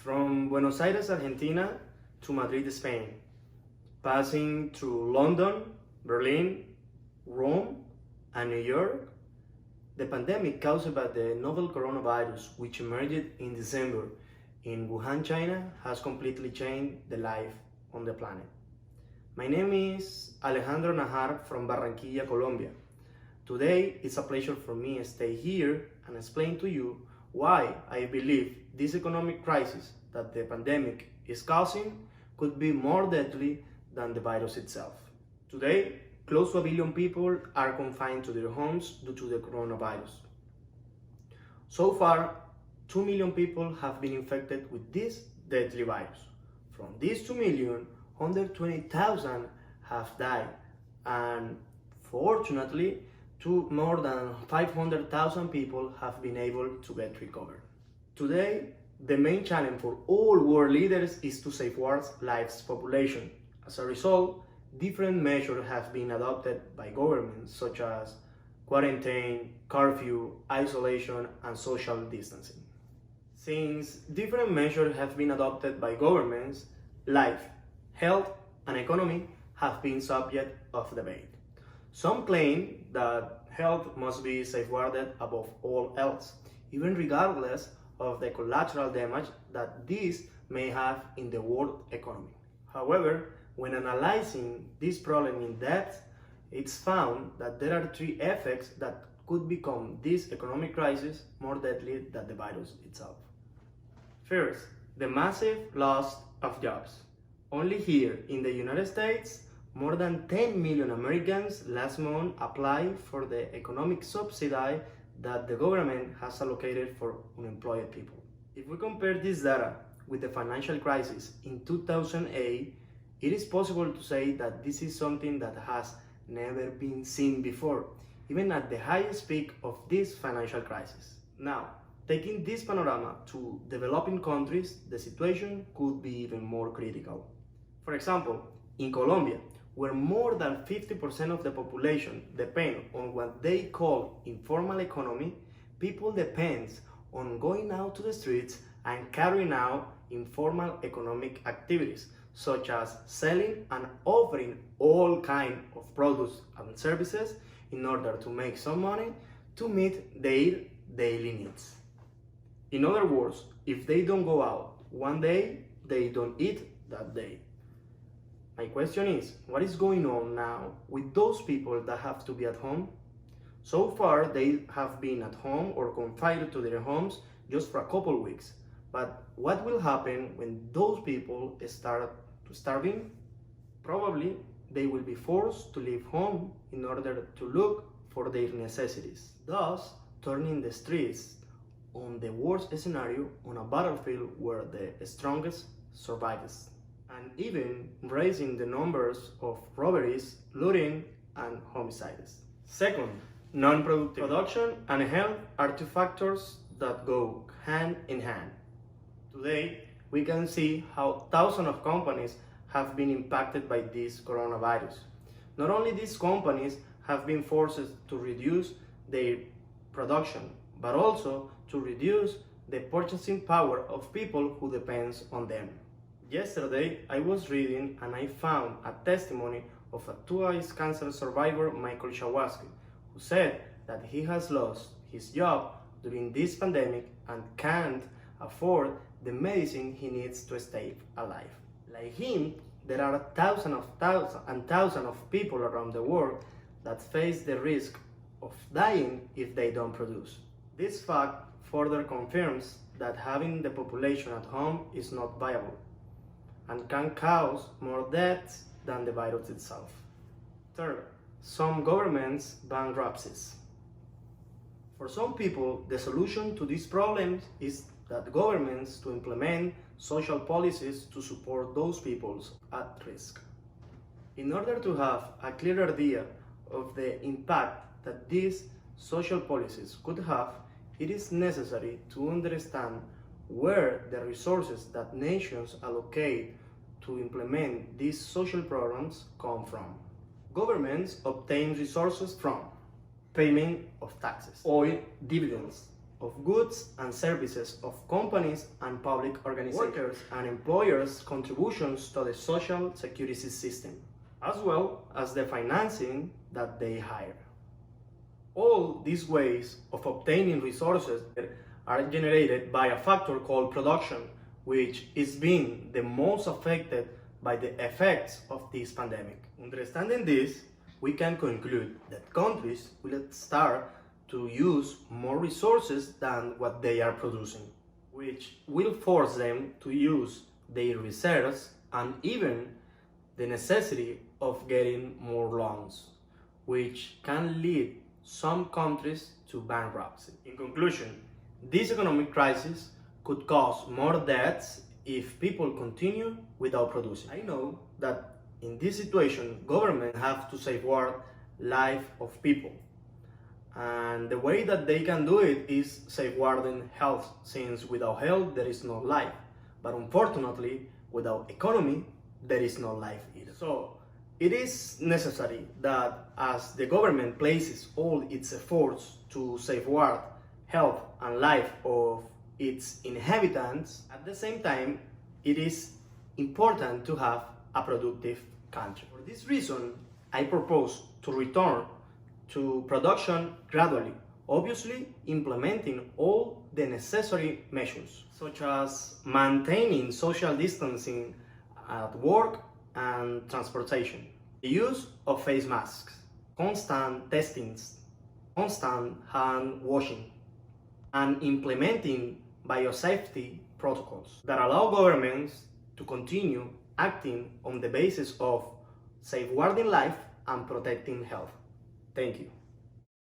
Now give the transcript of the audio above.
From Buenos Aires, Argentina to Madrid, Spain, passing through London, Berlin, Rome, and New York, the pandemic caused by the novel coronavirus, which emerged in December in Wuhan, China, has completely changed the life on the planet. My name is Alejandro Najar from Barranquilla, Colombia. Today, it's a pleasure for me to stay here and explain to you why I believe this economic crisis that the pandemic is causing could be more deadly than the virus itself. Today, close to 1 billion people are confined to their homes due to the coronavirus. So far, 2 million people have been infected with this deadly virus. From these 2 million, 120,000 have died, and fortunately, more than 500,000 people have been able to get recovered. Today, the main challenge for all world leaders is to safeguard life's population. As a result, different measures have been adopted by governments such as quarantine, curfew, isolation, and social distancing. Since different measures have been adopted by governments, life, health, and economy have been subject of debate. Some claim that health must be safeguarded above all else, even regardless of the collateral damage that this may have in the world economy. However, when analyzing this problem in depth, it's found that there are 3 effects that could become this economic crisis more deadly than the virus itself. First, the massive loss of jobs. Only here in the United States, more than 10 million Americans last month applied for the economic subsidy that the government has allocated for unemployed people. If we compare this data with the financial crisis in 2008, it is possible to say that this is something that has never been seen before, even at the highest peak of this financial crisis. Now, taking this panorama to developing countries, the situation could be even more critical. For example, in Colombia, where more than 50% of the population depend on what they call informal economy, people depend on going out to the streets and carrying out informal economic activities, such as selling and offering all kinds of products and services in order to make some money to meet their daily needs. In other words, if they don't go out one day, they don't eat that day. My question is, what is going on now with those people that have to be at home? So far, they have been at home or confined to their homes just for a couple weeks. But what will happen when those people start starving? Probably they will be forced to leave home in order to look for their necessities, thus turning the streets on the worst scenario on a battlefield where the strongest survives, and even raising the numbers of robberies, looting, and homicides. Second, non-productive production and health are 2 factors that go hand in hand. Today, we can see how thousands of companies have been impacted by this coronavirus. Not only these companies have been forced to reduce their production, but also to reduce the purchasing power of people who depend on them. Yesterday, I was reading and I found a testimony of a twice cancer survivor, Michael Shawaski, who said that he has lost his job during this pandemic and can't afford the medicine he needs to stay alive. Like him, there are thousands of people around the world that face the risk of dying if they don't produce. This fact further confirms that having the population at home is not viable and can cause more deaths than the virus itself. Third, some governments' bankruptcies. For some people, the solution to these problems is that governments to implement social policies to support those people at risk. In order to have a clear idea of the impact that these social policies could have, it is necessary to understand where the resources that nations allocate to implement these social programs come from. Governments obtain resources from payment of taxes, oil, dividends, of goods and services of companies and public organizations, workers and employers' contributions to the social security system, as well as the financing that they hire. All these ways of obtaining resources are generated by a factor called production, which is being the most affected by the effects of this pandemic. Understanding this, we can conclude that countries will start to use more resources than what they are producing, which will force them to use their reserves and even the necessity of getting more loans, which can lead some countries to bankruptcy. In conclusion, this economic crisis could cause more deaths if people continue without producing. I know that in this situation, governments have to safeguard life of people. And the way that they can do it is safeguarding health, since without health there is no life. But unfortunately, without economy, there is no life either. So it is necessary that as the government places all its efforts to safeguard health and life of its inhabitants, at the same time, it is important to have a productive country. For this reason, I propose to return to production gradually, obviously implementing all the necessary measures, such as maintaining social distancing at work and transportation, the use of face masks, constant testings, constant hand washing, and implementing biosafety protocols that allow governments to continue acting on the basis of safeguarding life and protecting health. Thank you.